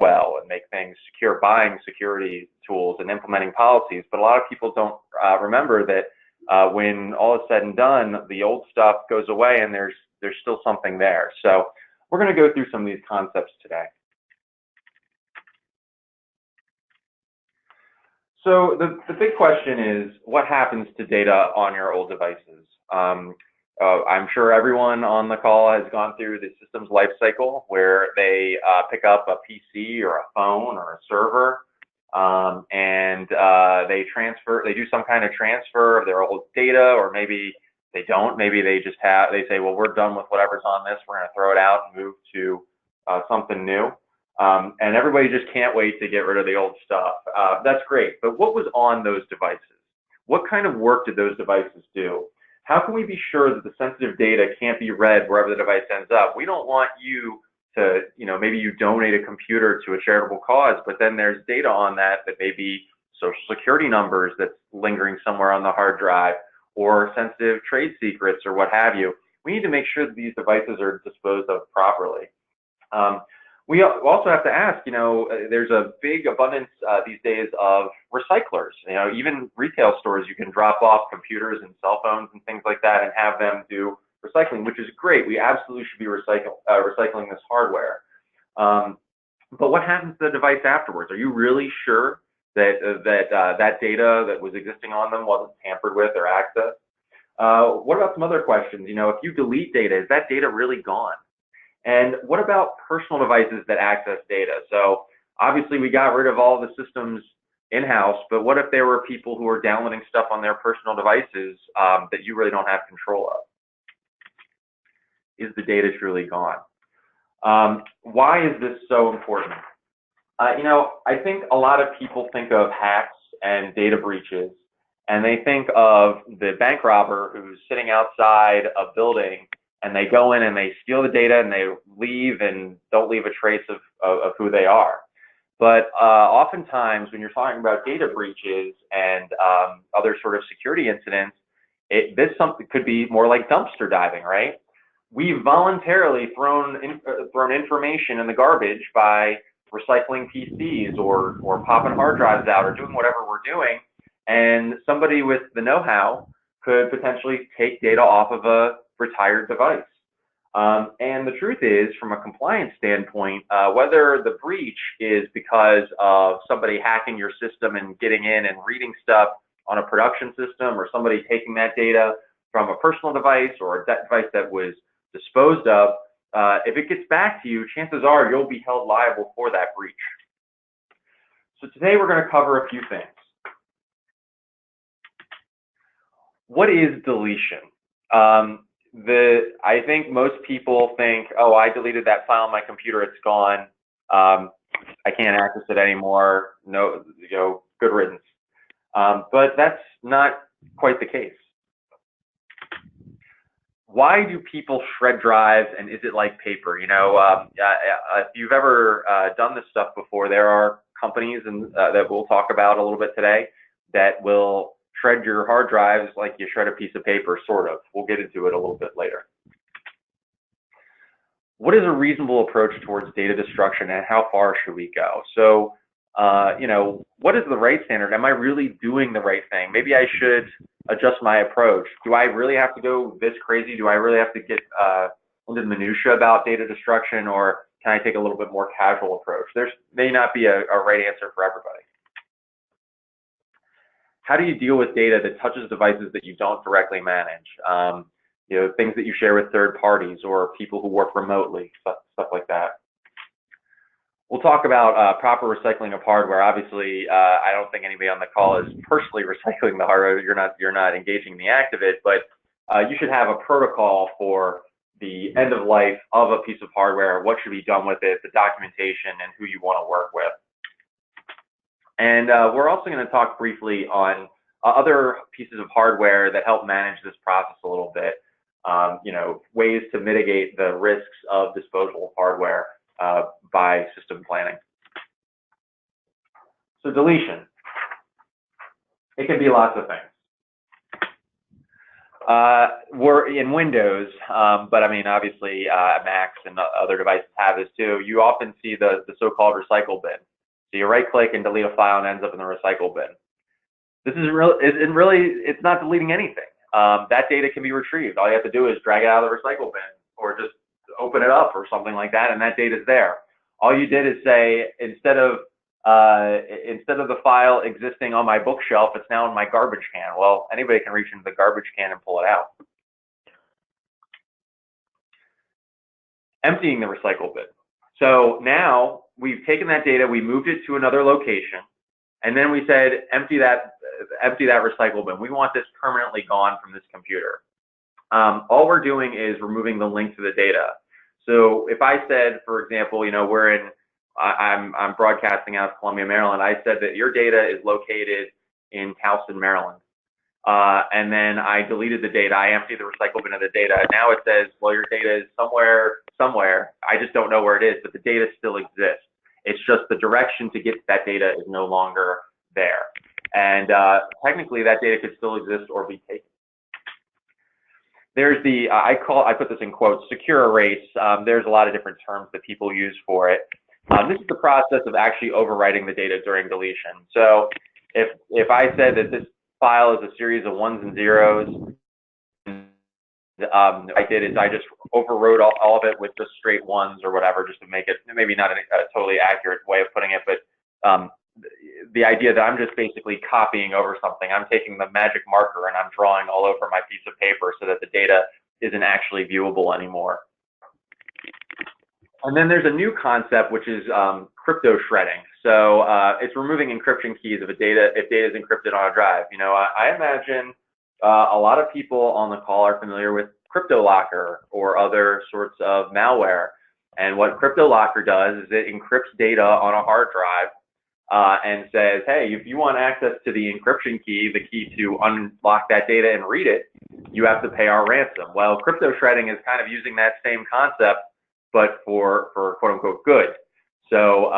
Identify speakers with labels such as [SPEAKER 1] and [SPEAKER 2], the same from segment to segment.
[SPEAKER 1] well and make things secure, buying security tools and implementing policies. But a lot of people don't remember that when all is said and done, the old stuff goes away and there's still something there. So we're going to go through some of these concepts today. So the big question is, what happens to data on your old devices? I'm sure everyone on the call has gone through the system's life cycle where they pick up a PC or a phone or a server, and they do some kind of transfer of their old data, or maybe they don't. Maybe they say, well, we're done with whatever's on this. We're going to throw it out and move to something new. And everybody just can't wait to get rid of the old stuff. That's great, but what was on those devices? What kind of work did those devices do? How can we be sure that the sensitive data can't be read wherever the device ends up? We don't want you to, maybe you donate a computer to a charitable cause, but then there's data on that may be social security numbers that's lingering somewhere on the hard drive, or sensitive trade secrets, or what have you. We need to make sure that these devices are disposed of properly. We also have to ask, there's a big abundance these days of recyclers. Even retail stores, you can drop off computers and cell phones and things like that and have them do recycling, which is great. We absolutely should be recycling this hardware. But what happens to the device afterwards? Are you really sure that that data that was existing on them wasn't tampered with or accessed? What about some other questions? If you delete data, is that data really gone? And what about personal devices that access data? So obviously we got rid of all the systems in-house, but what if there were people who are downloading stuff on their personal devices that you really don't have control of? Is the data truly gone? Why is this so important? I think a lot of people think of hacks and data breaches, and they think of the bank robber who's sitting outside a building, and they go in and they steal the data and they leave and don't leave a trace of who they are. But oftentimes when you're talking about data breaches and other sort of security incidents, this could be more like dumpster diving, right? We've voluntarily thrown information in the garbage by recycling PCs or popping hard drives out or doing whatever we're doing, and somebody with the know-how could potentially take data off of a retired device. And the truth is, from a compliance standpoint, whether the breach is because of somebody hacking your system and getting in and reading stuff on a production system, or somebody taking that data from a personal device or a device that was disposed of, if it gets back to you, chances are you'll be held liable for that breach. So today we're going to cover a few things. What is deletion? I think most people think, oh, I deleted that file on my computer, it's gone. I can't access it anymore. No, good riddance. But that's not quite the case. Why do people shred drives, and is it like paper? If you've ever done this stuff before, there are companies that we'll talk about a little bit today that will shred your hard drives like you shred a piece of paper, sort of. We'll get into it a little bit later. What is a reasonable approach towards data destruction, and how far should we go? So, what is the right standard? Am I really doing the right thing? Maybe I should adjust my approach. Do I really have to go this crazy? Do I really have to get into the minutia about data destruction, or can I take a little bit more casual approach? There may not be a right answer for everybody. How do you deal with data that touches devices that you don't directly manage? Things that you share with third parties or people who work remotely, stuff like that. We'll talk about proper recycling of hardware. Obviously, I don't think anybody on the call is personally recycling the hardware. You're not engaging in the act of it, but you should have a protocol for the end of life of a piece of hardware, what should be done with it, the documentation, and who you want to work with. And we're also going to talk briefly on other pieces of hardware that help manage this process a little bit. Ways to mitigate the risks of disposable hardware by system planning. So deletion. It can be lots of things. We're in Windows, but I mean, obviously, Macs and other devices have this too. You often see the so-called recycle bin. So you right-click and delete a file and it ends up in the recycle bin. This isn't really, it's not deleting anything. That data can be retrieved. All you have to do is drag it out of the recycle bin or just open it up or something like that, and that data is there. All you did is say, instead of the file existing on my bookshelf, it's now in my garbage can. Well, anybody can reach into the garbage can and pull it out. Emptying the recycle bin. So now we've taken that data, we moved it to another location, and then we said, empty that recycle bin. We want this permanently gone from this computer. All we're doing is removing the link to the data. So if I said, for example, you know, I'm broadcasting out of Columbia, Maryland. I said that your data is located in Towson, Maryland. And then I deleted the data. I emptied the recycle bin of the data. Now it says, well, your data is somewhere. I just don't know where it is, but the data still exists. It's just the direction to get that data is no longer there. And technically that data could still exist or be taken. There's the, I put this in quotes, secure erase. There's a lot of different terms that people use for it. This is the process of actually overwriting the data during deletion. So if I said that this file is a series of ones and zeros, I did is I just overwrote all of it with just straight ones or whatever, just to make it maybe not a totally accurate way of putting it, but the idea that I'm just basically copying over something. I'm taking the magic marker and I'm drawing all over my piece of paper so that the data isn't actually viewable anymore. And then there's a new concept, which is crypto shredding. So it's removing encryption keys if data is encrypted on a drive. You know, I imagine a lot of people on the call are familiar with CryptoLocker or other sorts of malware. And what CryptoLocker does is it encrypts data on a hard drive and says, hey, if you want access to the encryption key, the key to unlock that data and read it, you have to pay our ransom. Well, crypto shredding is kind of using that same concept, but for quote unquote good. So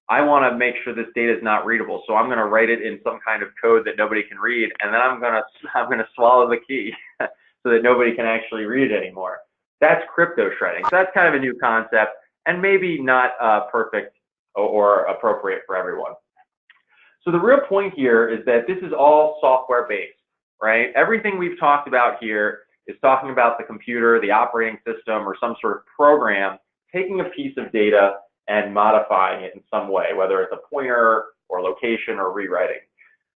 [SPEAKER 1] I want to make sure this data is not readable. So I'm going to write it in some kind of code that nobody can read, and then I'm going to swallow the key so that nobody can actually read it anymore. That's crypto shredding. So that's kind of a new concept, and maybe not perfect or appropriate for everyone. So the real point here is that this is all software based, right? Everything we've talked about here is talking about the computer, the operating system, or some sort of program taking a piece of data and modifying it in some way, whether it's a pointer or location or rewriting.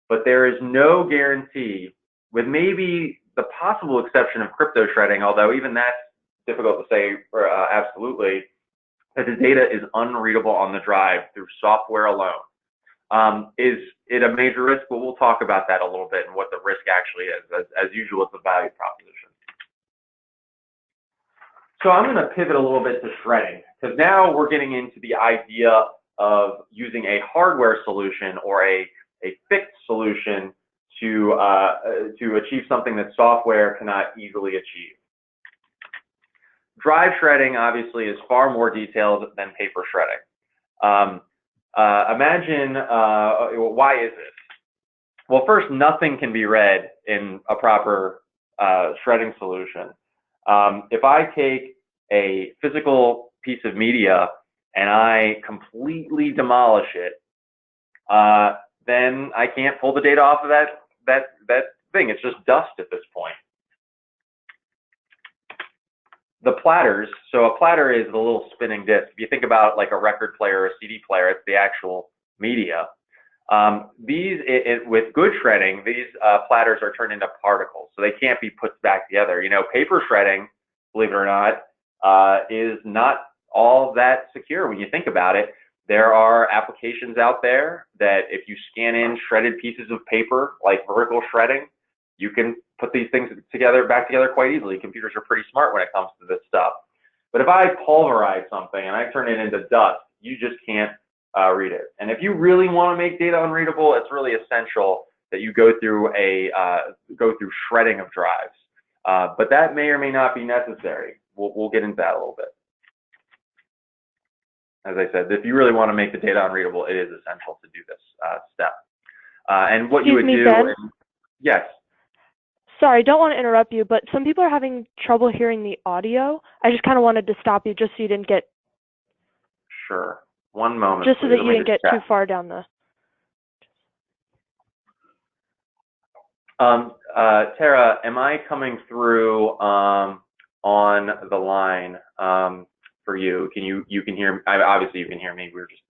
[SPEAKER 1] But there is no guarantee, with maybe the possible exception of crypto shredding, although even that's difficult to say absolutely, that the data is unreadable on the drive through software alone. Is it a major risk? Well, we'll talk about that a little bit and what the risk actually is. As usual, it's a value proposition. So I'm going to pivot a little bit to shredding, because now we're getting into the idea of using a hardware solution or a fixed solution to achieve something that software cannot easily achieve. Drive shredding, obviously, is far more detailed than paper shredding. Imagine, why is this? Well, first, nothing can be read in a proper shredding solution. If I take a physical piece of media and I completely demolish it, then I can't pull the data off of that thing. It's just dust at this point. The platters, so a platter is the little spinning disc. If you think about like a record player or a CD player, it's the actual media. With good shredding, these platters are turned into particles, so they can't be put back together. You know, paper shredding, believe it or not, is not all that secure when you think about it. There are applications out there that if you scan in shredded pieces of paper, like vertical shredding, you can put these things back together quite easily. Computers are pretty smart when it comes to this stuff. But if I pulverize something and I turn it into dust, you just can't read it. And if you really want to make data unreadable, it's really essential that you go through shredding of drives. But that may or may not be necessary. We'll get into that a little bit. As I said, if you really want to make the data unreadable, it is essential to do this step. And what you would do, yes.
[SPEAKER 2] Sorry, don't want to interrupt you, but some people are having trouble hearing the audio. I just kind of wanted to stop you just so you didn't get,
[SPEAKER 1] Sure. One moment,
[SPEAKER 2] just so
[SPEAKER 1] please.
[SPEAKER 2] that
[SPEAKER 1] Let
[SPEAKER 2] you
[SPEAKER 1] me
[SPEAKER 2] didn't
[SPEAKER 1] just
[SPEAKER 2] get
[SPEAKER 1] check.
[SPEAKER 2] too far down the.
[SPEAKER 1] Tara, am I coming through on the line for you? You can hear, obviously you can hear me. We were just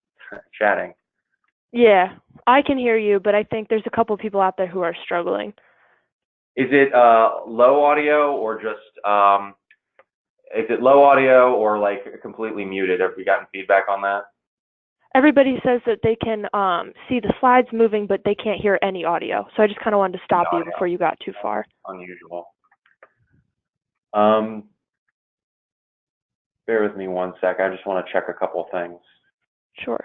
[SPEAKER 1] chatting.
[SPEAKER 2] Yeah, I can hear you, but I think there's a couple people out there who are struggling.
[SPEAKER 1] Is it low audio or just, is it low audio or like completely muted? Have we gotten feedback on that?
[SPEAKER 2] Everybody says that they can see the slides moving, but they can't hear any audio. So I just kind of wanted to stop you before you got too far.
[SPEAKER 1] Unusual. Bear with me one sec. I just want to check a couple things.
[SPEAKER 2] Sure.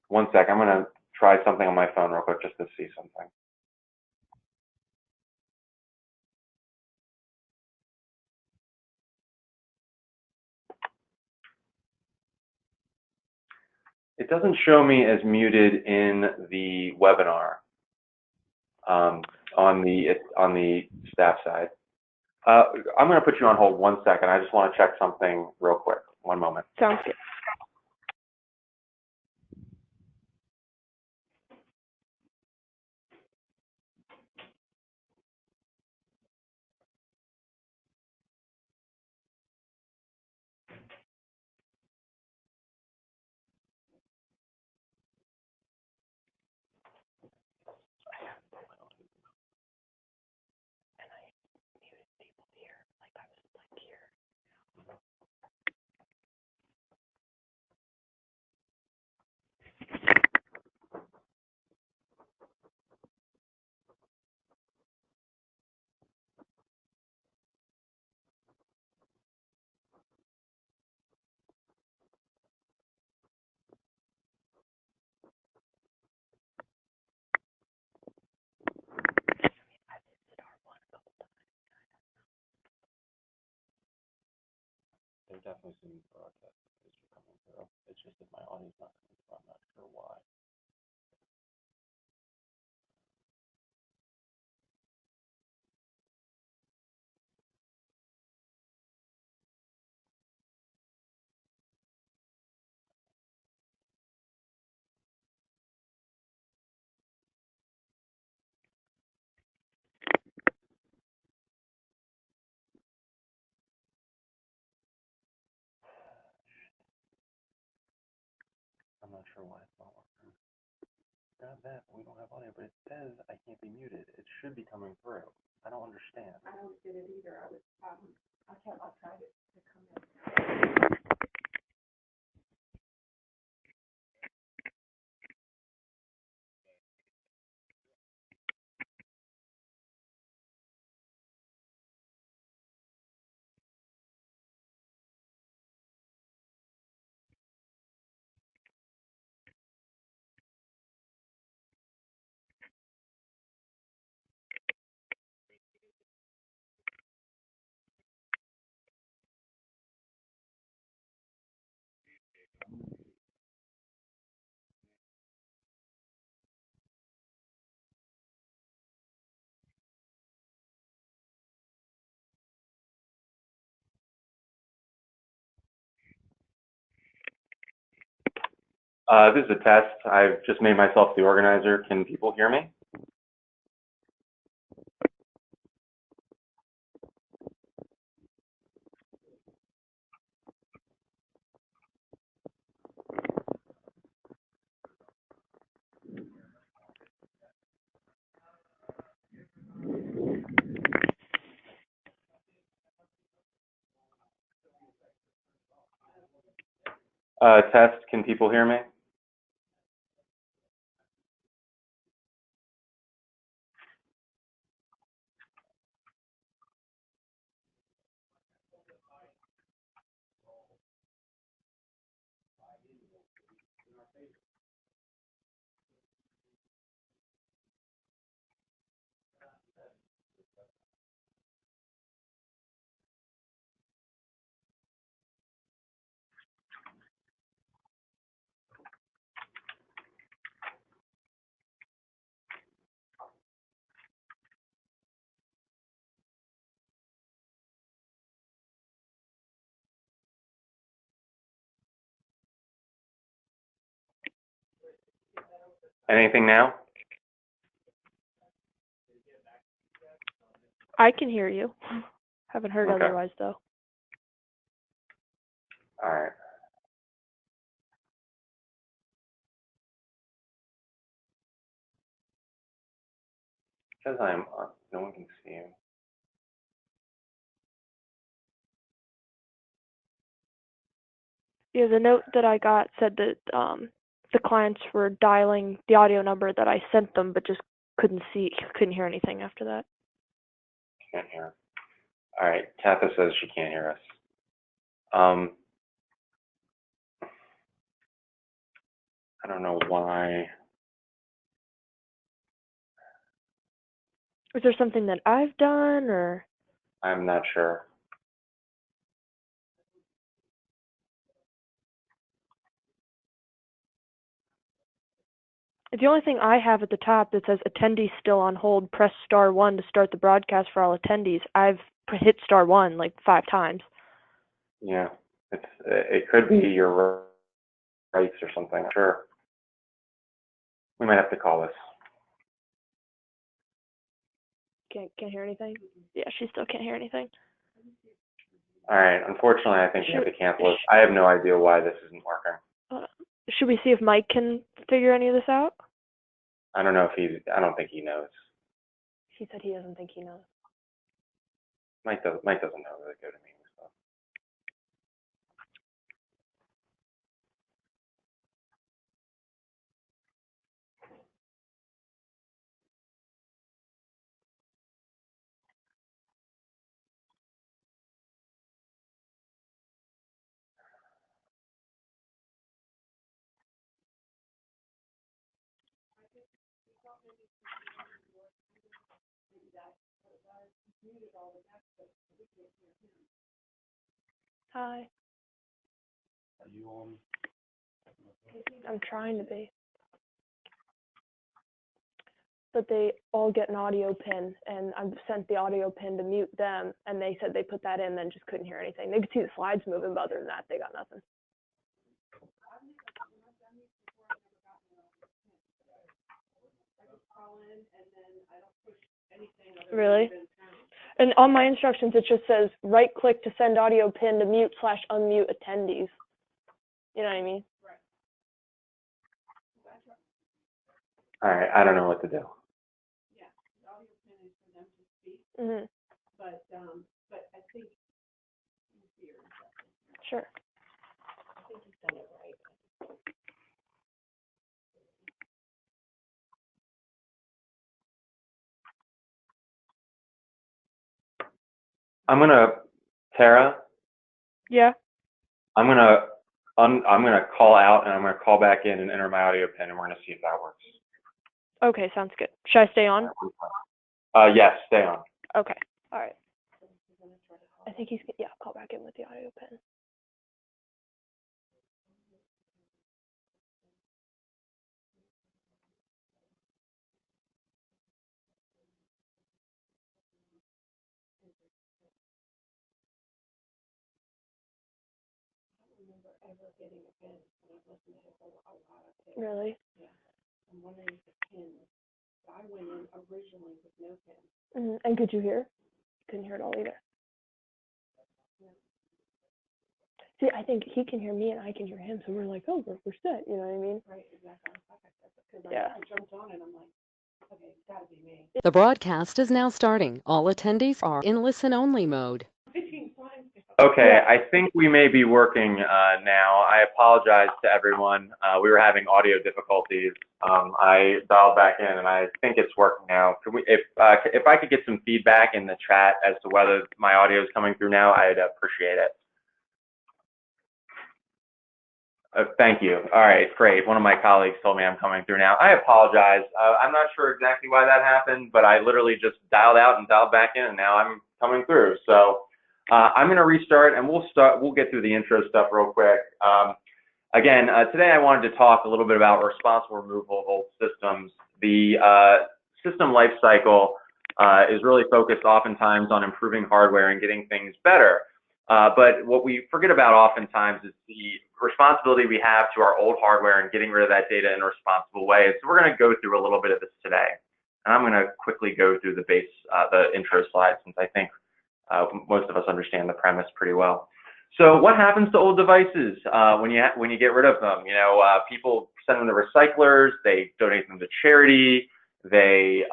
[SPEAKER 1] One sec. I'm going to try something on my phone real quick just to see something. It doesn't show me as muted in the webinar on the staff side. I'm going to put you on hold 1 second. I just want to check something real quick. One moment.
[SPEAKER 2] Sounds good.
[SPEAKER 1] There definitely seems broadcast is coming through. It's just that my audio's not coming through. I'm not sure why. I'm not sure why it's not working. Grab that. We don't have audio, but it says I can't be muted. It should be coming through. I don't understand. I don't get it either. I tried it to come in. This is a test. I've just made myself the organizer. Can people hear me? Test. Can people hear me? Anything now?
[SPEAKER 2] I can hear you. Haven't heard
[SPEAKER 1] Okay.
[SPEAKER 2] otherwise, though.
[SPEAKER 1] All right. Says I'm on. No one can see him.
[SPEAKER 2] Yeah, the note that I got said that the clients were dialing the audio number that I sent them, but just couldn't hear anything after that.
[SPEAKER 1] Can't hear. All right. Tatha says she can't hear us. I don't know why.
[SPEAKER 2] Is there something that I've done, or?
[SPEAKER 1] I'm not sure.
[SPEAKER 2] The only thing I have at the top that says attendees still on hold, press *1 to start the broadcast for all attendees. I've hit *1 like 5 times.
[SPEAKER 1] Yeah, it could be your rights or something. Sure. We might have to call this.
[SPEAKER 2] Can't hear anything? Yeah, she still can't hear anything.
[SPEAKER 1] All right. Unfortunately, I think we have to cancel this. I have no idea why this isn't working.
[SPEAKER 2] Should we see if Mike can figure any of this out?
[SPEAKER 1] I don't know if I don't think he knows.
[SPEAKER 2] He said he doesn't think he knows.
[SPEAKER 1] Mike doesn't know really good at meeting stuff.
[SPEAKER 2] Hi.
[SPEAKER 3] Are you on?
[SPEAKER 2] I'm trying to be. But they all get an audio pin, and I've sent the audio pin to mute them, and they said they put that in, then just couldn't hear anything. They could see the slides moving, but other than that, they got nothing. Really? And on my instructions, it just says right-click to send audio pin to mute/unmute attendees. You know what I mean?
[SPEAKER 1] All right. I don't know what to do.
[SPEAKER 2] Mm-hmm.
[SPEAKER 4] But I think
[SPEAKER 2] Sure.
[SPEAKER 4] you've done it right.
[SPEAKER 1] Tara,
[SPEAKER 2] Yeah.
[SPEAKER 1] I'm gonna call out and I'm gonna call back in and enter my audio pin and we're gonna see if that works.
[SPEAKER 2] Okay, sounds good. Should I stay on?
[SPEAKER 1] Yes, stay on.
[SPEAKER 2] Okay. All right. I think he's, yeah, call back in with the audio pin. Really?
[SPEAKER 4] Yeah. I'm wondering if the pin. I went in originally with no pin.
[SPEAKER 2] Mm-hmm. And could you hear? Couldn't hear it all either. See, I think he can hear me and I can hear him, so we're like, oh, we're set. You know what I mean?
[SPEAKER 4] Right, exactly. Because
[SPEAKER 2] Yeah.
[SPEAKER 4] I jumped on and I'm like, okay, it's gotta be me.
[SPEAKER 5] The broadcast is now starting. All attendees are in listen-only mode.
[SPEAKER 1] Okay,
[SPEAKER 2] Yeah.
[SPEAKER 1] I think we may be working now. I apologize to everyone. We were having audio difficulties. I dialed back in, and I think it's working now. Can we, if I could get some feedback in the chat as to whether my audio is coming through now, I'd appreciate it. Thank you. All right, great. One of my colleagues told me I'm coming through now. I apologize. I'm not sure exactly why that happened, but I literally just dialed out and dialed back in, and now I'm coming through. So I'm going to restart, and we'll get through the intro stuff real quick. Again, today I wanted to talk a little bit about responsible removal of old systems. The system life cycle is really focused oftentimes on improving hardware and getting things better. But what we forget about oftentimes is the responsibility we have to our old hardware and getting rid of that data in a responsible way. And so we're going to go through a little bit of this today. And I'm going to quickly go through the intro slide, since I think most of us understand the premise pretty well. So what happens to old devices when you get rid of them? People send them to recyclers, they donate them to charity, they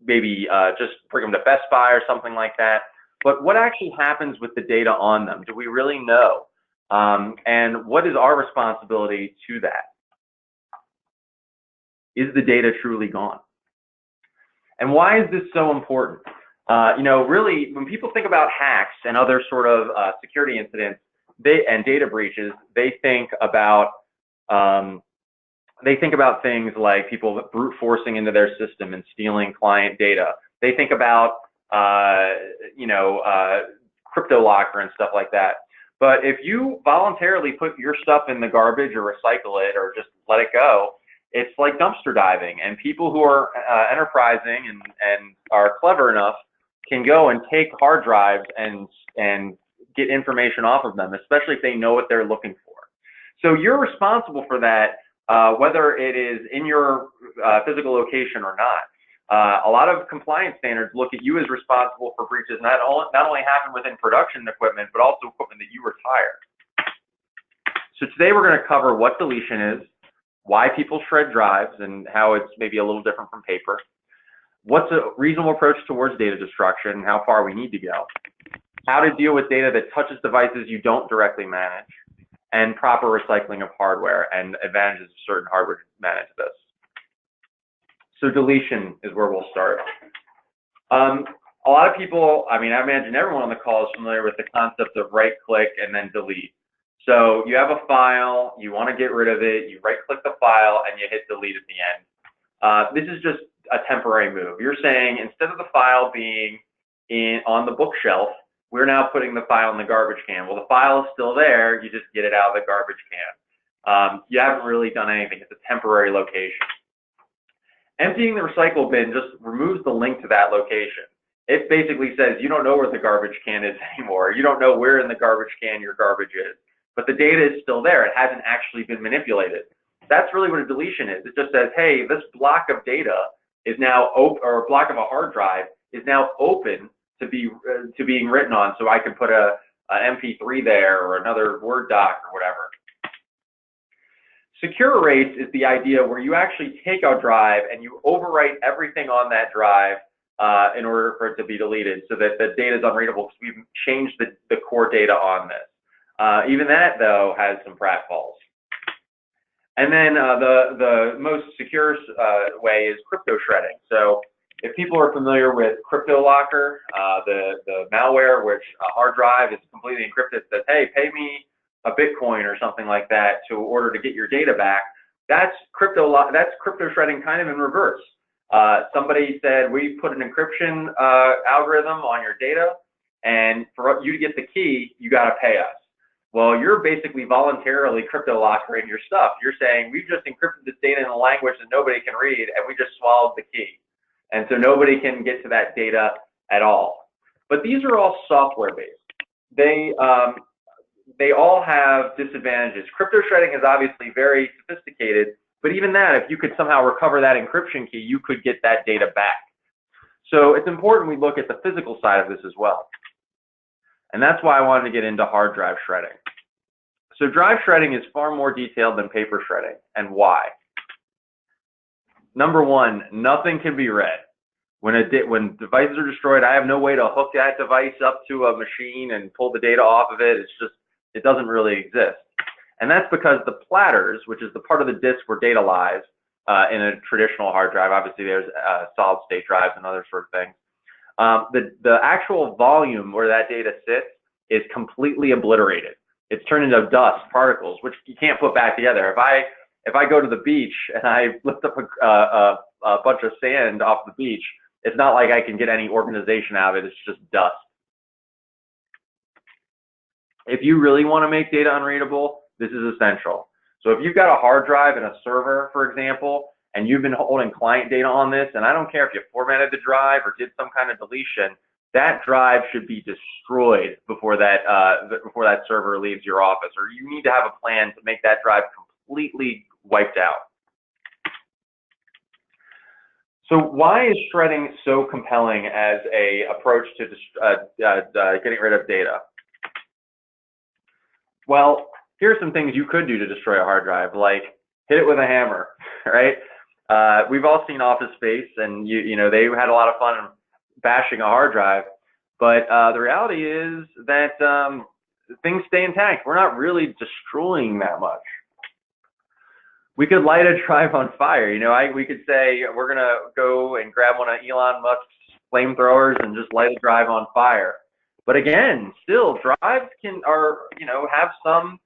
[SPEAKER 1] maybe just bring them to Best Buy or something like that. But what actually happens with the data on them? Do we really know? And what is our responsibility to that? Is the data truly gone? And why is this so important? Really, when people think about hacks and other sort of security incidents and data breaches, they think about things like people brute forcing into their system and stealing client data. They think about crypto locker and stuff like that. But if you voluntarily put your stuff in the garbage or recycle it or just let it go, it's like dumpster diving. And people who are enterprising and are clever enough can go and take hard drives and get information off of them, especially if they know what they're looking for. So you're responsible for that, whether it is in your physical location or not. A lot of compliance standards look at you as responsible for breaches not only happen within production equipment, but also equipment that you retire. So today we're going to cover what deletion is, why people shred drives and how it's maybe a little different from paper, what's a reasonable approach towards data destruction and how far we need to go, how to deal with data that touches devices you don't directly manage, and proper recycling of hardware and advantages of certain hardware to manage this. So deletion is where we'll start. A lot of people, I imagine everyone on the call is familiar with the concept of right-click and then delete. So you have a file, you want to get rid of it, you right-click the file, and you hit delete at the end. This is just a temporary move. You're saying instead of the file being on the bookshelf, we're now putting the file in the garbage can. Well, the file is still there, you just get it out of the garbage can. You haven't really done anything, it's a temporary location. Emptying the recycle bin just removes the link to that location. It basically says you don't know where the garbage can is anymore. You don't know where in the garbage can your garbage is. But the data is still there. It hasn't actually been manipulated. That's really what a deletion is. It just says, hey, this block of data is now open, or a block of a hard drive is now open to being written on, so I can put an MP3 there or another Word doc or whatever. Secure erase is the idea where you actually take a drive and you overwrite everything on that drive in order for it to be deleted, so that the data is unreadable because we've changed the core data on this. Even that, though, has some pratfalls. And then the most secure way is crypto shredding. So if people are familiar with crypto locker, the malware, which a hard drive is completely encrypted, says, hey, pay me a Bitcoin or something like that in order to get your data back. That's crypto shredding kind of in reverse. Somebody said, we put an encryption algorithm on your data, and for you to get the key, you got to pay us. Well, you're basically voluntarily crypto lockering your stuff. You're saying, we've just encrypted this data in a language that nobody can read, and we just swallowed the key. And so nobody can get to that data at all. But these are all software-based. They all have disadvantages. Crypto shredding is obviously very sophisticated, but even that, if you could somehow recover that encryption key, you could get that data back. So it's important we look at the physical side of this as well. And that's why I wanted to get into hard drive shredding. So drive shredding is far more detailed than paper shredding. And why? Number one, nothing can be read. When devices are destroyed, I have no way to hook that device up to a machine and pull the data off of it. It doesn't really exist. And that's because the platters, which is the part of the disk where data lies in a traditional hard drive, obviously there's solid state drives and other sort of things. The actual volume where that data sits is completely obliterated. It's turned into dust, particles, which you can't put back together. If I go to the beach and I lift up a bunch of sand off the beach, it's not like I can get any organization out of it. It's just dust. If you really want to make data unreadable, this is essential. So if you've got a hard drive and a server, for example, and you've been holding client data on this, and I don't care if you formatted the drive or did some kind of deletion, that drive should be destroyed before that server leaves your office, or you need to have a plan to make that drive completely wiped out. So why is shredding so compelling as a approach to getting rid of data? Well, here's some things you could do to destroy a hard drive, like hit it with a hammer, right? We've all seen Office Space, and you know, they had a lot of fun bashing a hard drive, but the reality is that things stay intact. We're not really destroying that much. We could light a drive on fire. You know, we could say we're gonna go and grab one of Elon Musk's flamethrowers and just light a drive on fire. But again, still, drives have some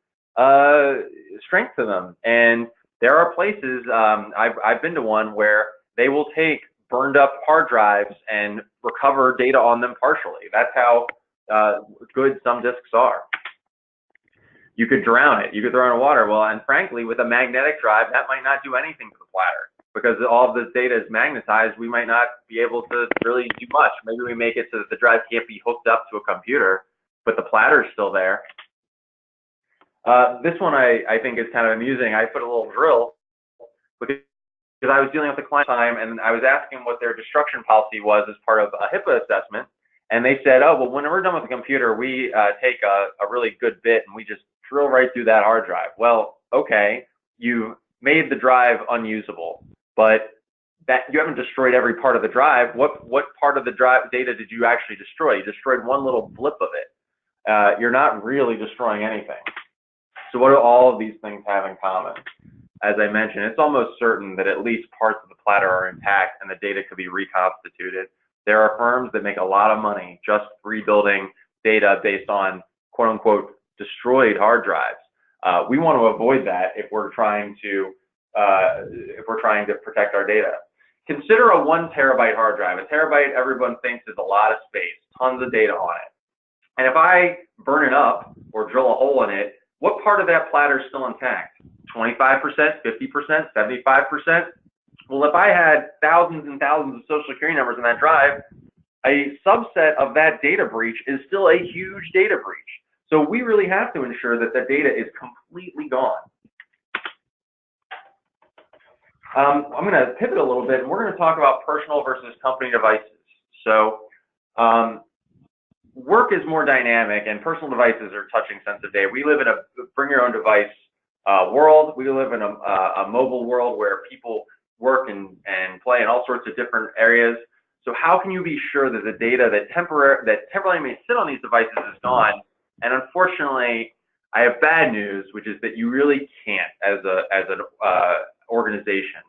[SPEAKER 1] strength to them, and there are places, I've been to one where they will take burned up hard drives and recover data on them partially. That's how good some disks are. You could drown it, you could throw it in water. Well, and frankly, with a magnetic drive, that might not do anything to the platter, because all of this data is magnetized. We might not be able to really do much. Maybe we make it so that the drive can't be hooked up to a computer, but the platter is still there. This one I think is kind of amusing. I put a little drill because I was dealing with a client time, and I was asking what their destruction policy was as part of a HIPAA assessment. And they said, oh, well, when we're done with the computer, we take a really good bit and we just drill right through that hard drive. Well, okay, you made the drive unusable, but that you haven't destroyed every part of the drive. What part of the drive data did you actually destroy? You destroyed one little blip of it. You're not really destroying anything. So what do all of these things have in common? As I mentioned, it's almost certain that at least parts of the platter are intact and the data could be reconstituted. There are firms that make a lot of money just rebuilding data based on quote unquote destroyed hard drives. We want to avoid that if we're trying to protect our data. Consider a 1 terabyte hard drive. A terabyte, everyone thinks, is a lot of space, tons of data on it. And if I burn it up or drill a hole in it, what part of that platter is still intact? 25%, 50%, 75%? Well, if I had thousands and thousands of social security numbers in that drive, a subset of that data breach is still a huge data breach. So we really have to ensure that the data is completely gone. I'm going to pivot a little bit, and we're going to talk about personal versus company devices. So work is more dynamic, and personal devices are touching sensitive data. We live in a bring your own device world. We live in a mobile world where people work and play in all sorts of different areas. So how can you be sure that the data that temporarily may sit on these devices is gone? And unfortunately, I have bad news, which is that you really can't as an organization.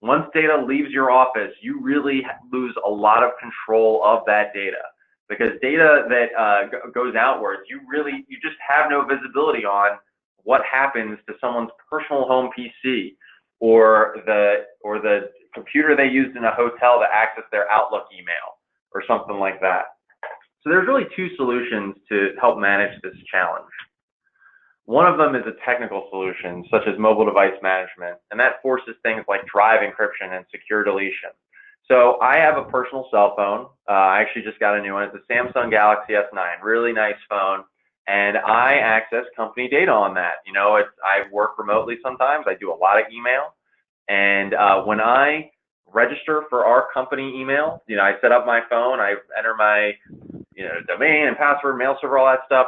[SPEAKER 1] Once data leaves your office, you really lose a lot of control of that data, because data that goes outwards, you just have no visibility on what happens to someone's personal home PC or the computer they used in a hotel to access their Outlook email or something like that. So there's really two solutions to help manage this challenge. One of them is a technical solution, such as mobile device management, and that forces things like drive encryption and secure deletion. So I have a personal cell phone. I actually just got a new one. It's a Samsung Galaxy S9, really nice phone, and I access company data on that. You know, I work remotely sometimes. I do a lot of email, and when I register for our company email, you know, I set up my phone, I enter my domain and password, mail server, all that stuff.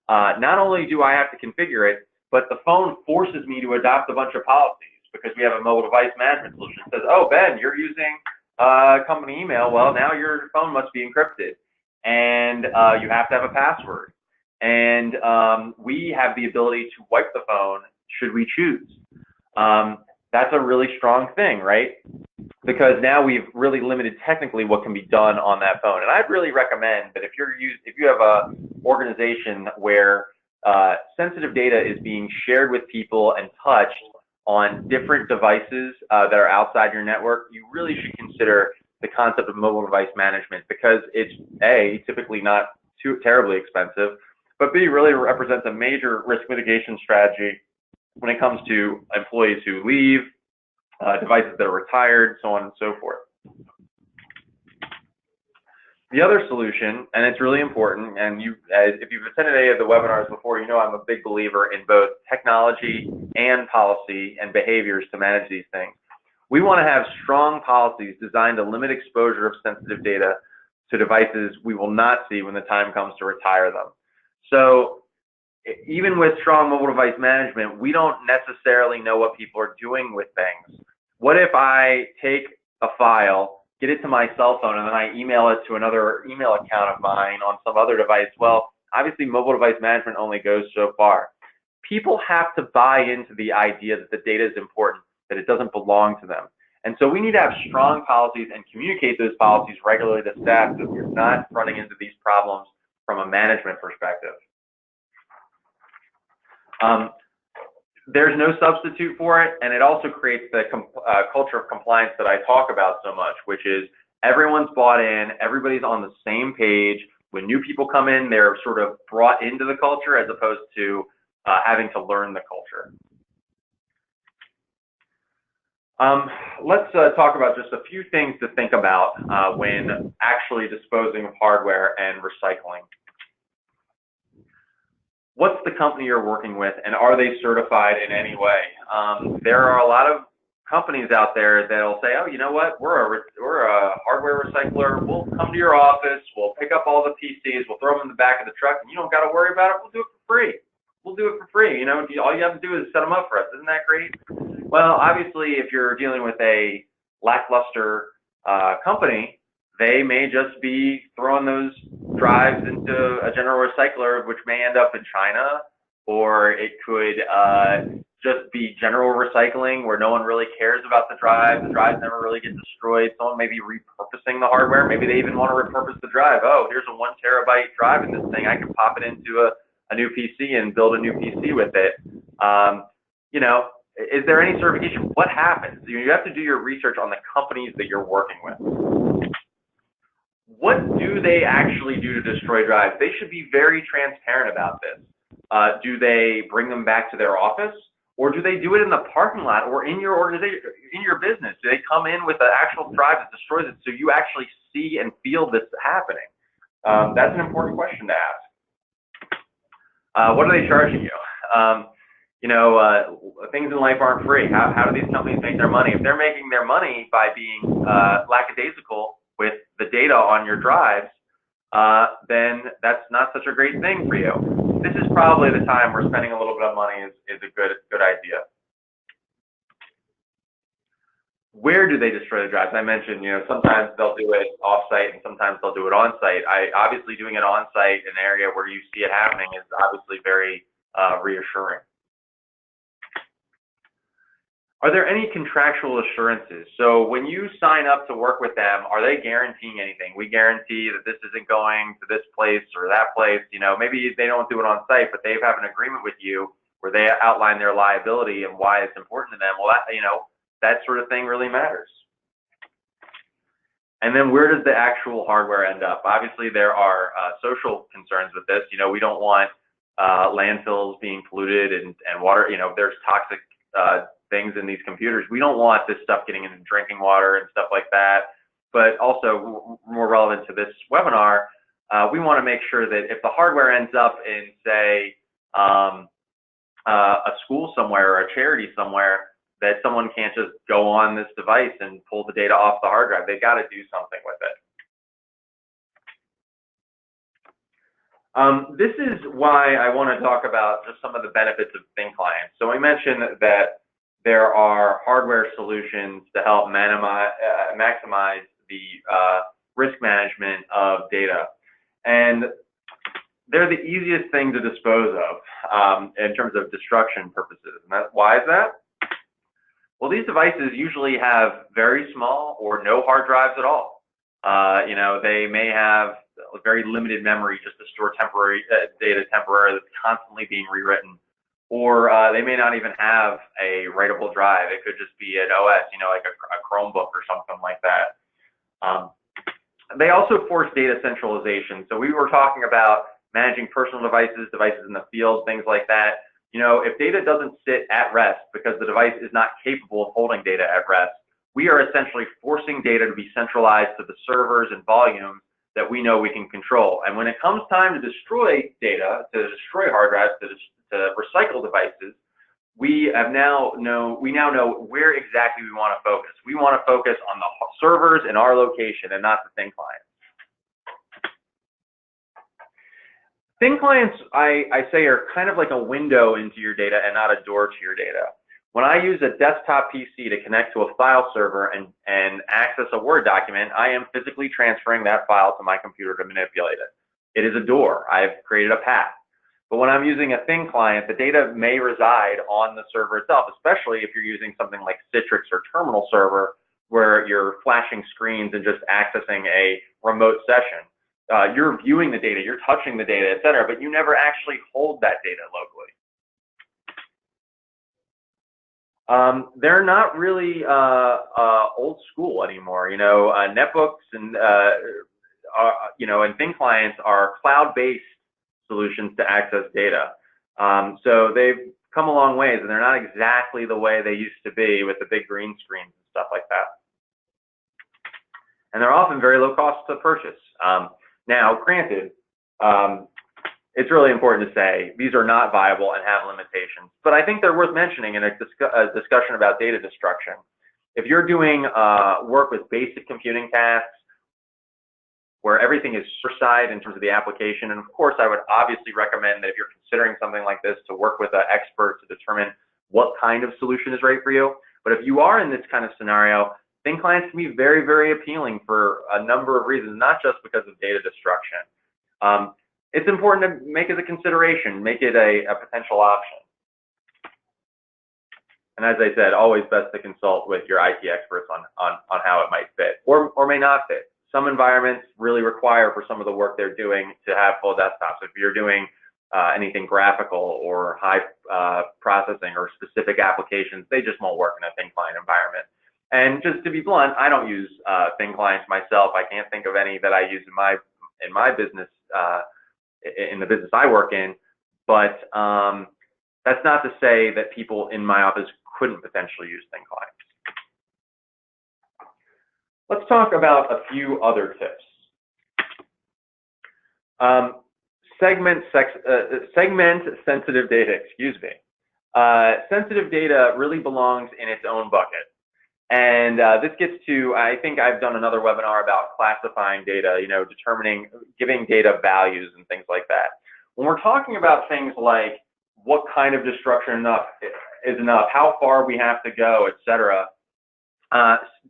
[SPEAKER 1] Not only do I have to configure it, but the phone forces me to adopt a bunch of policies because we have a mobile device management solution. It says, oh, Ben, you're using company email. Well, now your phone must be encrypted, and you have to have a password. And we have the ability to wipe the phone should we choose. That's a really strong thing, right? Because now we've really limited technically what can be done on that phone. And I'd really recommend that if you have a organization where sensitive data is being shared with people and touched on different devices that are outside your network, you really should consider the concept of mobile device management, because it's A, typically not too terribly expensive, but B, really represents a major risk mitigation strategy when it comes to employees who leave, devices that are retired, so on and so forth. The other solution, and it's really important, and if you've attended any of the webinars before, you know I'm a big believer in both technology and policy and behaviors to manage these things. We want to have strong policies designed to limit exposure of sensitive data to devices we will not see when the time comes to retire them. So even with strong mobile device management, we don't necessarily know what people are doing with things. What if I take a file, get it to my cell phone, and then I email it to another email account of mine on some other device? Well, obviously mobile device management only goes so far. People have to buy into the idea that the data is important, that it doesn't belong to them. And so we need to have strong policies and communicate those policies regularly to staff so we're not running into these problems from a management perspective. There's no substitute for it, and it also creates the culture of compliance that I talk about so much, which is everyone's bought in, everybody's on the same page. When new people come in, they're sort of brought into the culture as opposed to having to learn the culture. Let's talk about just a few things to think about when actually disposing of hardware and recycling. What's the company you're working with, and are they certified in any way? There are a lot of companies out there that'll say, oh, you know what, we're a hardware recycler. We'll come to your office, we'll pick up all the PCs, we'll throw them in the back of the truck, and you don't got to worry about it. We'll do it for free. We'll do it for free. You know, all you have to do is set them up for us. Isn't that great? Well, obviously, if you're dealing with a lackluster company, they may just be throwing those drives into a general recycler, which may end up in China, or it could just be general recycling where no one really cares about the drive. The drives never really get destroyed. Someone may be repurposing the hardware. Maybe they even want to repurpose the drive. Oh, here's a 1 terabyte drive in this thing. I can pop it into a new PC and build a new PC with it. You know, is there any certification? What happens? You have to do your research on the companies that you're working with. What do they actually do to destroy drives? They should be very transparent about this. Do they bring them back to their office, or do they do it in the parking lot or in your organization, in your business? Do they come in with an actual drive that destroys it so you actually see and feel this happening? That's an important question to ask. What are they charging you? You know, things in life aren't free. How do these companies make their money? If they're making their money by being lackadaisical with the data on your drives, then that's not such a great thing for you. This is probably the time where spending a little bit of money is a good idea. Where do they destroy the drives? I mentioned, you know, sometimes they'll do it off-site and sometimes they'll do it on-site. Obviously doing it on-site in an area where you see it happening is obviously very reassuring. Are there any contractual assurances? So when you sign up to work with them, are they guaranteeing anything? We guarantee that this isn't going to this place or that place. You know, maybe they don't do it on site, but they have an agreement with you where they outline their liability and why it's important to them. Well, that, you know, that sort of thing really matters. And then where does the actual hardware end up? Obviously, there are social concerns with this. You know, we don't want landfills being polluted and water. You know, there's toxic things in these computers. We don't want this stuff getting into drinking water and stuff like that. But also, more relevant to this webinar, we want to make sure that if the hardware ends up in, say, a school somewhere or a charity somewhere, that someone can't just go on this device and pull the data off the hard drive. They've got to do something with it. This is why I want to talk about just some of the benefits of thin clients. So we mentioned that there are hardware solutions to help maximize the risk management of data. And they're the easiest thing to dispose of in terms of destruction purposes. And why is that? Well, these devices usually have very small or no hard drives at all. You know, they may have a very limited memory just to store temporary data temporarily that's constantly being rewritten. Or they may not even have a writable drive. It could just be an OS, you know, like a Chromebook or something like that. They also force data centralization. So we were talking about managing personal devices, devices in the field, things like that. You know, if data doesn't sit at rest because the device is not capable of holding data at rest, we are essentially forcing data to be centralized to the servers and volumes that we know we can control. And when it comes time to destroy data, to destroy hard drives, to recycle devices, we now know where exactly we want to focus. We want to focus on the servers in our location and not the thin clients. Thin clients, I say, are kind of like a window into your data and not a door to your data. When I use a desktop PC to connect to a file server and access a Word document, I am physically transferring that file to my computer to manipulate it. It is a door. I've created a path. But when I'm using a thin client, the data may reside on the server itself, especially if you're using something like Citrix or Terminal Server, where you're flashing screens and just accessing a remote session. You're viewing the data, you're touching the data, et cetera, but you never actually hold that data locally. They're not really old school anymore. You know, netbooks and and thin clients are cloud-based solutions to access data. So they've come a long ways, and they're not exactly the way they used to be with the big green screens and stuff like that. And they're often very low cost to purchase. Now, granted, it's really important to say these are not viable and have limitations, but I think they're worth mentioning in a discussion about data destruction. If you're doing work with basic computing tasks where everything is server-side in terms of the application, and of course I would obviously recommend that if you're considering something like this to work with an expert to determine what kind of solution is right for you. But if you are in this kind of scenario, thin clients can be very, very appealing for a number of reasons, not just because of data destruction. It's important to make it a consideration, make it a potential option. And as I said, always best to consult with your IT experts on how it might fit or may not fit. Some environments really require for some of the work they're doing to have full desktops. If you're doing anything graphical or high processing or specific applications, they just won't work in a thin client environment. And just to be blunt, I don't use thin clients myself. I can't think of any that I use in my business, in the business I work in. But that's not to say that people in my office couldn't potentially use thin clients. Let's talk about a few other tips. Segment sensitive data, excuse me. Sensitive data really belongs in its own bucket. And this gets to, I think I've done another webinar about classifying data, giving data values and things like that. When we're talking about things like what kind of destruction is enough, how far we have to go, et cetera,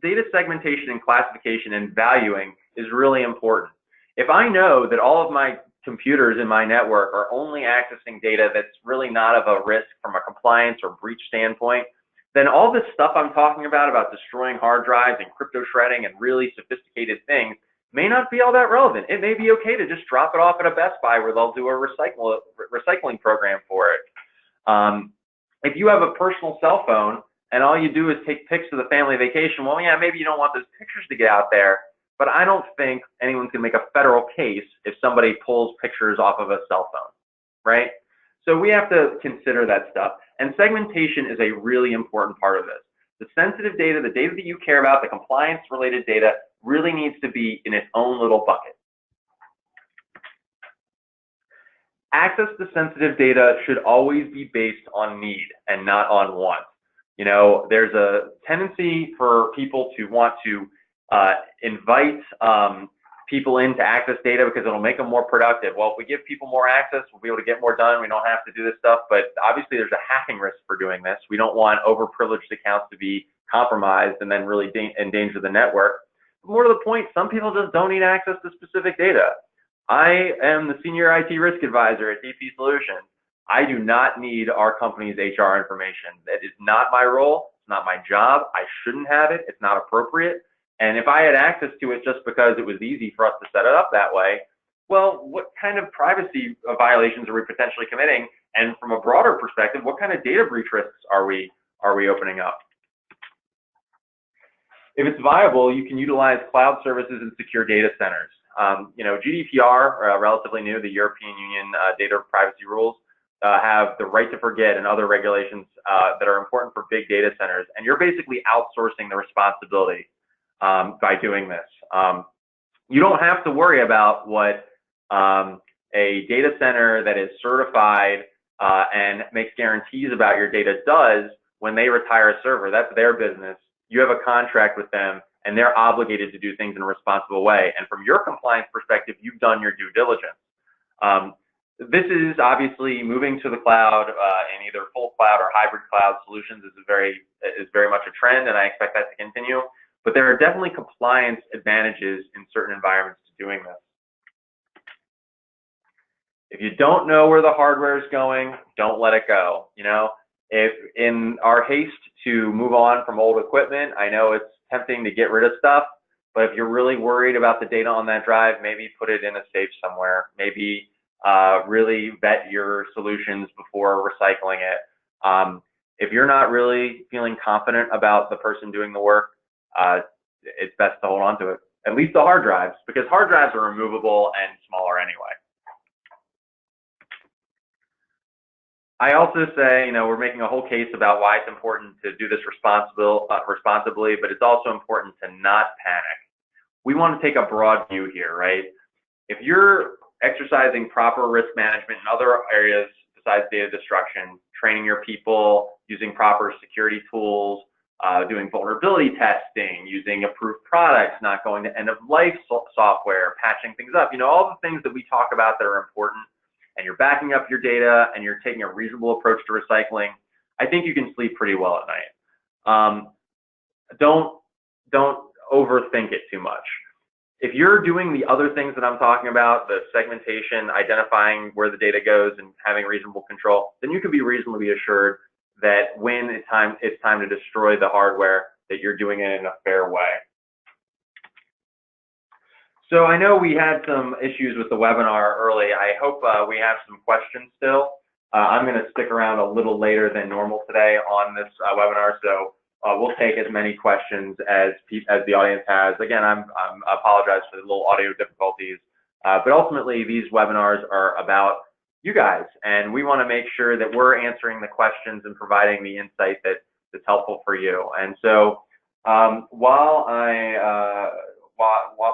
[SPEAKER 1] data segmentation and classification and valuing is really important. If I know that all of my computers in my network are only accessing data that's really not of a risk from a compliance or breach standpoint, then all this stuff I'm talking about destroying hard drives and crypto shredding and really sophisticated things may not be all that relevant. It may be okay to just drop it off at a Best Buy where they'll do a recycling program for it. If you have a personal cell phone and all you do is take pics of the family vacation, well, yeah, maybe you don't want those pictures to get out there, but I don't think anyone's gonna make a federal case if somebody pulls pictures off of a cell phone, right? So we have to consider that stuff. And segmentation is a really important part of this. The sensitive data, the data that you care about, the compliance-related data, really needs to be in its own little bucket. Access to sensitive data should always be based on need and not on want. You know, there's a tendency for people to want to invite people in to access data because it'll make them more productive. Well, if we give people more access, we'll be able to get more done. We don't have to do this stuff, but obviously there's a hacking risk for doing this. We don't want overprivileged accounts to be compromised and then really endanger the network. More to the point, some people just don't need access to specific data. I am the senior IT risk advisor at DP Solutions. I do not need our company's HR information. That is not my role. It's not my job. I shouldn't have it. It's not appropriate. And if I had access to it just because it was easy for us to set it up that way, well, what kind of privacy violations are we potentially committing? And from a broader perspective, what kind of data breach risks are we opening up? If it's viable, you can utilize cloud services and secure data centers. GDPR, relatively new, the European Union data privacy rules, have the right to forget and other regulations that are important for big data centers. And you're basically outsourcing the responsibility by doing this. You don't have to worry about what a data center that is certified and makes guarantees about your data does when they retire a server. That's their business. You have a contract with them, and they're obligated to do things in a responsible way. And from your compliance perspective, you've done your due diligence. This is obviously moving to the cloud in either full cloud or hybrid cloud solutions is very much a trend, and I expect that to continue. But there are definitely compliance advantages in certain environments to doing this. If you don't know where the hardware is going, don't let it go. You know, if in our haste to move on from old equipment, I know it's tempting to get rid of stuff, but if you're really worried about the data on that drive, maybe put it in a safe somewhere. Maybe really vet your solutions before recycling it. If you're not really feeling confident about the person doing the work, it's best to hold on to it. At least the hard drives, because hard drives are removable and smaller anyway. I also say, you know, we're making a whole case about why it's important to do this responsibly, but it's also important to not panic. We want to take a broad view here, right? If you're exercising proper risk management in other areas besides data destruction, training your people, using proper security tools, doing vulnerability testing, using approved products, not going to end-of-life software, patching things up, you know, all the things that we talk about that are important, and you're backing up your data and you're taking a reasonable approach to recycling, I think you can sleep pretty well at night. Don't overthink it too much. If you're doing the other things that I'm talking about, the segmentation, identifying where the data goes and having reasonable control, then you can be reasonably assured that when it's time to destroy the hardware, that you're doing it in a fair way. So I know we had some issues with the webinar early. I hope we have some questions still. I'm going to stick around a little later than normal today on this webinar, so we'll take as many questions as the audience has. Again, I apologize for the little audio difficulties, but ultimately these webinars are about you guys, and we want to make sure that we're answering the questions and providing the insight that's helpful for you. And so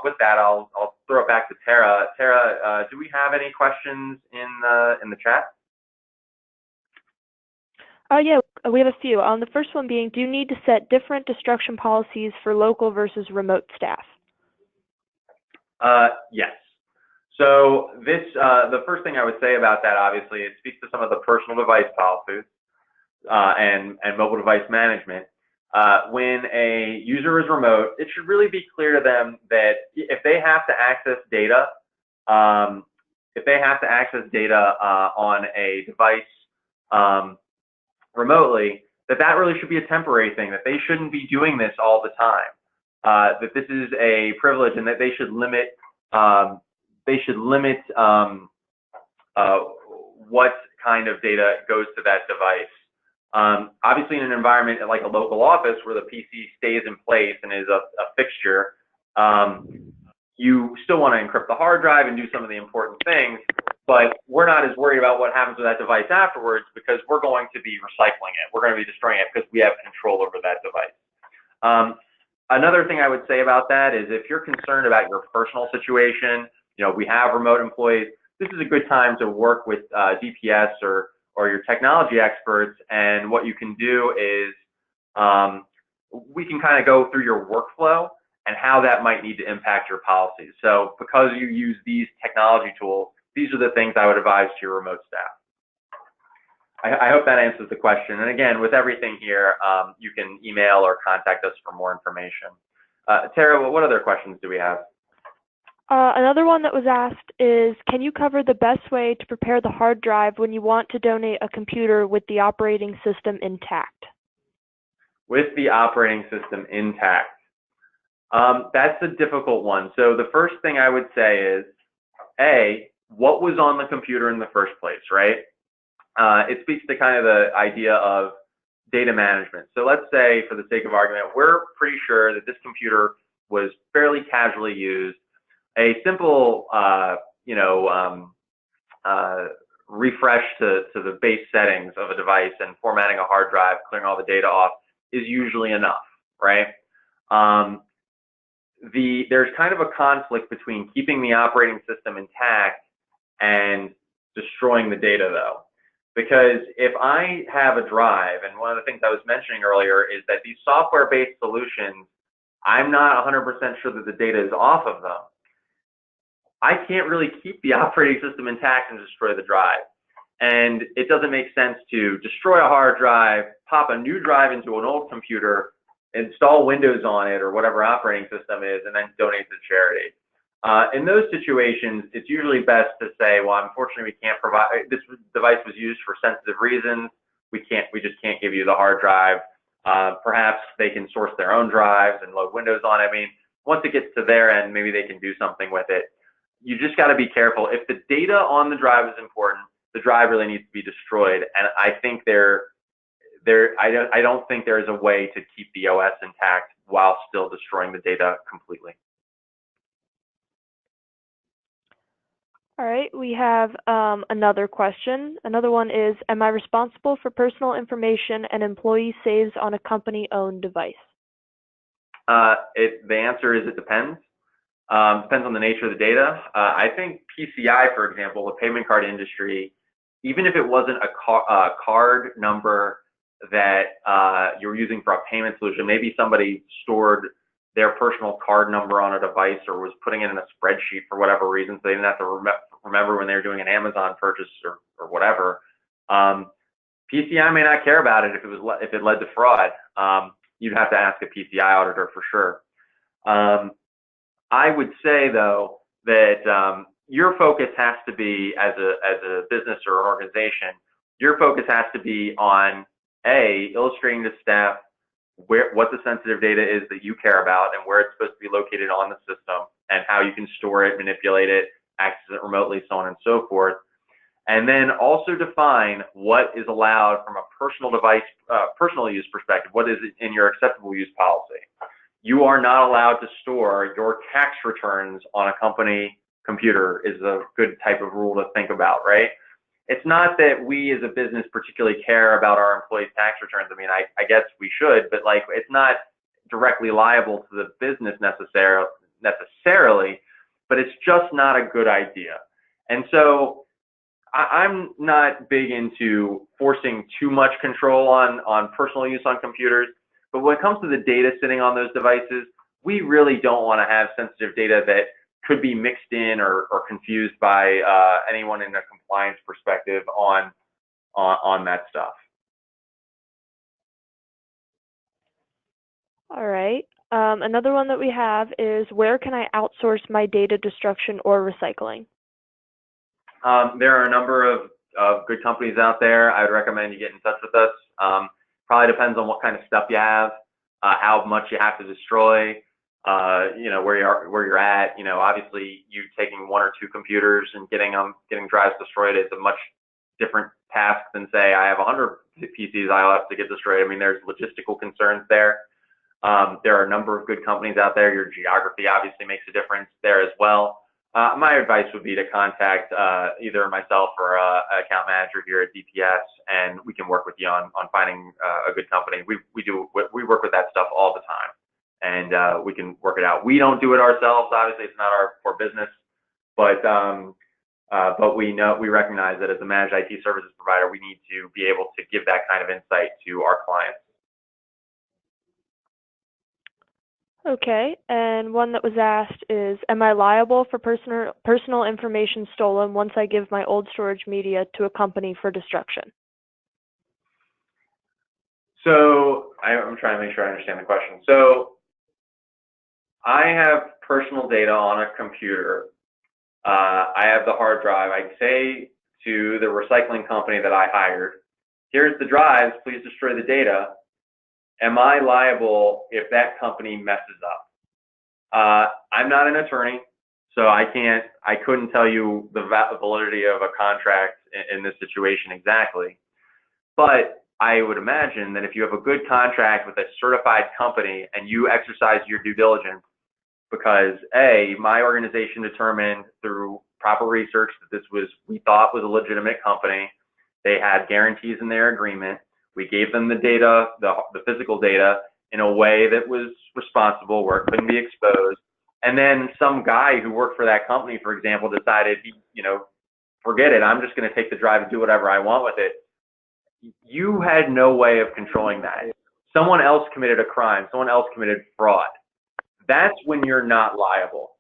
[SPEAKER 1] with that, I'll throw it back to Tara. Tara, do we have any questions in the chat?
[SPEAKER 2] Yeah, we have a few. The first one being, do you need to set different destruction policies for local versus remote staff?
[SPEAKER 1] Yes. So this, the first thing I would say about that, obviously, it speaks to some of the personal device policies and mobile device management. When a user is remote, it should really be clear to them that if they have to access data, on a device remotely, that really should be a temporary thing, that they shouldn't be doing this all the time, that this is a privilege, and that they should limit what kind of data goes to that device. Obviously, in an environment like a local office where the PC stays in place and is a fixture, you still want to encrypt the hard drive and do some of the important things, but we're not as worried about what happens with that device afterwards, because we're going to be recycling it. We're going to be destroying it because we have control over that device. Another thing I would say about that is, if you're concerned about your personal situation, you know, we have remote employees, this is a good time to work with DPS or your technology experts, and what you can do is we can kind of go through your workflow and how that might need to impact your policies. So because you use these technology tools, these are the things I would advise to your remote staff. I hope that answers the question. And again, with everything here, you can email or contact us for more information. Tara, what other questions do we have?
[SPEAKER 2] Another one that was asked is, can you cover the best way to prepare the hard drive when you want to donate a computer with the operating system intact?
[SPEAKER 1] With the operating system intact. That's a difficult one. So the first thing I would say is, A, what was on the computer in the first place, right? It speaks to kind of the idea of data management. So let's say, for the sake of argument, we're pretty sure that this computer was fairly casually used. A simple, refresh to the base settings of a device and formatting a hard drive, clearing all the data off, is usually enough, right? there's kind of a conflict between keeping the operating system intact and destroying the data, though. Because if I have a drive, and one of the things I was mentioning earlier is that these software-based solutions, I'm not 100% sure that the data is off of them. I can't really keep the operating system intact and destroy the drive. And it doesn't make sense to destroy a hard drive, pop a new drive into an old computer, install Windows on it or whatever operating system is, and then donate to charity. In those situations, it's usually best to say, well, unfortunately, we can't provide, this device was used for sensitive reasons. We just can't give you the hard drive. Perhaps they can source their own drives and load Windows on it. I mean, once it gets to their end, maybe they can do something with it. You just got to be careful. If the data on the drive is important, the drive really needs to be destroyed. And I think I don't think there is a way to keep the OS intact while still destroying the data completely.
[SPEAKER 2] All right, we have another question. Another one is, am I responsible for personal information an employee saves on a company-owned device?
[SPEAKER 1] The answer is it depends. Depends on the nature of the data. I think PCI, for example, the payment card industry, even if it wasn't a card number that you're using for a payment solution, maybe somebody stored their personal card number on a device or was putting it in a spreadsheet for whatever reason, so they didn't have to remember when they were doing an Amazon purchase or whatever. PCI may not care about it if it led to fraud. You'd have to ask a PCI auditor for sure. I would say though that your focus has to be, as a business or an organization, your focus has to be on illustrating to staff what the sensitive data is that you care about and where it's supposed to be located on the system and how you can store it, manipulate it, access it remotely, so on and so forth. And then also define what is allowed from a personal use perspective. What is in your acceptable use policy? You are not allowed to store your tax returns on a company computer is a good type of rule to think about, right? It's not that we as a business particularly care about our employees' tax returns. I mean, I guess we should, but like it's not directly liable to the business necessarily, but it's just not a good idea. And so I'm not big into forcing too much control on personal use on computers, but when it comes to the data sitting on those devices, we really don't want to have sensitive data that could be mixed in or confused by anyone in a compliance perspective on that stuff.
[SPEAKER 2] All right. Another one that we have is, where can I outsource my data destruction or recycling?
[SPEAKER 1] There are a number of good companies out there. I would recommend you get in touch with us. Probably depends on what kind of stuff you have, how much you have to destroy, where you're at. Obviously you taking one or two computers and getting drives destroyed is a much different task than say I have 100 PCs I'll have to get destroyed. I mean, there's logistical concerns there. There are a number of good companies out there. Your geography obviously makes a difference there as well. My advice would be to contact either myself or an account manager here at DPS, and we can work with you on finding a good company. We work with that stuff all the time, and we can work it out. We don't do it ourselves. Obviously, it's not our core business, but we recognize that as a managed IT services provider, we need to be able to give that kind of insight to our clients.
[SPEAKER 2] Okay, and one that was asked is, am I liable for personal information stolen once I give my old storage media to a company for destruction?
[SPEAKER 1] So I'm trying to make sure I understand the question. So I have personal data on a computer. I have the hard drive. I say to the recycling company that I hired, here's the drives, please destroy the data. Am I liable if that company messes up? I'm not an attorney, so I couldn't tell you the validity of a contract in this situation exactly. But I would imagine that if you have a good contract with a certified company and you exercise your due diligence, because my organization determined through proper research that we thought was a legitimate company. They had guarantees in their agreement. We gave them the data, the physical data, in a way that was responsible, where it couldn't be exposed. and then some guy who worked for that company, for example, decided, forget it, I'm just going to take the drive and do whatever I want with it. You had no way of controlling that. Someone else committed a crime. Someone else committed fraud. That's when you're not liable.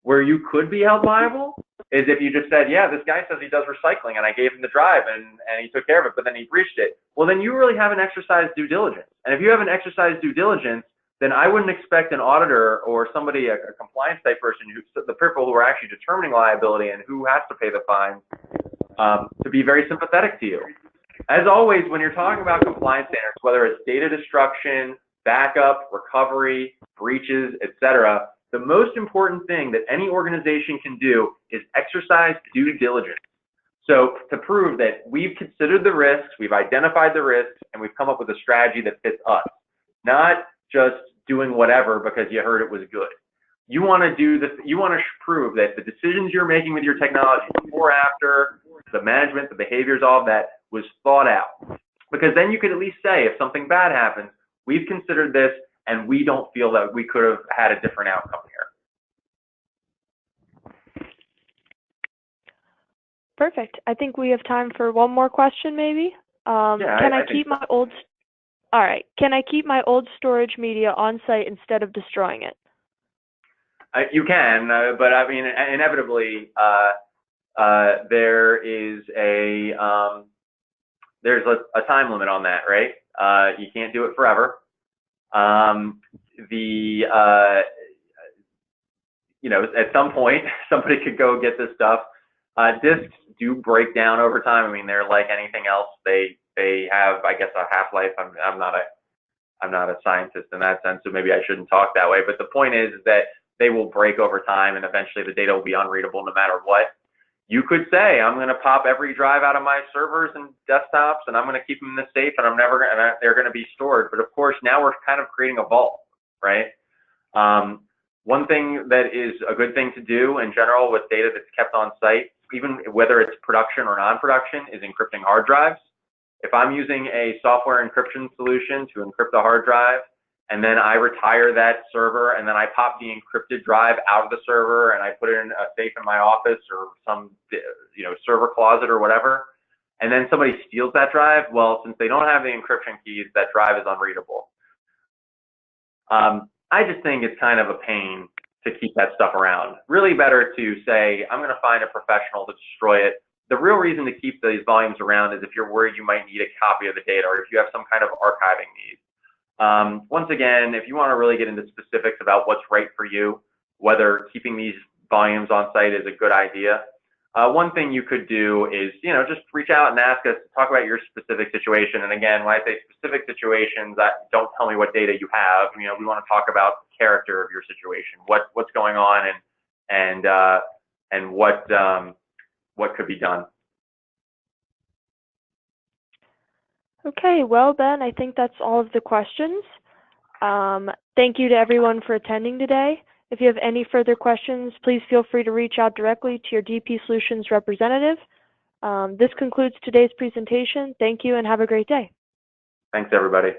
[SPEAKER 1] Where you could be held liable is if you just said, yeah, this guy says he does recycling and I gave him the drive and he took care of it, but then he breached it. Well, then you really haven't exercised due diligence. And if you haven't exercised due diligence, then I wouldn't expect an auditor or somebody, a compliance type person, the people who are actually determining liability and who has to pay the fines, to be very sympathetic to you. As always, when you're talking about compliance standards, whether it's data destruction, backup, recovery, breaches, etc., the most important thing that any organization can do is exercise due diligence. So to prove that we've considered the risks, we've identified the risks, and we've come up with a strategy that fits us, not just doing whatever because you heard it was good. You want to do this. You want to prove that the decisions you're making with your technology, before, after, the management, the behaviors, all of that was thought out. Because then you could at least say, if something bad happens, we've considered this, and we don't feel that we could have had a different outcome here.
[SPEAKER 2] Perfect. I think we have time for one more question, maybe. Can I keep my old? All right. Can I keep my old storage media on site instead of destroying it?
[SPEAKER 1] You can, but I mean, inevitably, there's a time limit on that, right? You can't do it forever. At some point, somebody could go get this stuff. Disks do break down over time. I mean, they're like anything else. They have, I guess, a half-life. I'm not a scientist in that sense, so maybe I shouldn't talk that way. But the point is that they will break over time, and eventually the data will be unreadable no matter what. You could say, I'm going to pop every drive out of my servers and desktops, and I'm going to keep them in the safe, and they're going to be stored. But of course, now we're kind of creating a vault, right? One thing that is a good thing to do in general with data that's kept on site, even whether it's production or non-production, is encrypting hard drives. If I'm using a software encryption solution to encrypt a hard drive, and then I retire that server, and then I pop the encrypted drive out of the server, and I put it in a safe in my office or some server closet or whatever, and then somebody steals that drive, well, since they don't have the encryption keys, that drive is unreadable. I just think it's kind of a pain to keep that stuff around. Really better to say, I'm going to find a professional to destroy it. The real reason to keep these volumes around is if you're worried you might need a copy of the data, or if you have some kind of archiving need. Once again, if you want to really get into specifics about what's right for you, whether keeping these volumes on site is a good idea, one thing you could do is, just reach out and ask us to talk about your specific situation. And again, when I say specific situations, don't tell me what data you have. We want to talk about the character of your situation, what's going on, and what could be done.
[SPEAKER 2] Okay, well, Ben, I think that's all of the questions. Thank you to everyone for attending today. If you have any further questions, please feel free to reach out directly to your DP Solutions representative. This concludes today's presentation. Thank you and have a great day.
[SPEAKER 1] Thanks, everybody.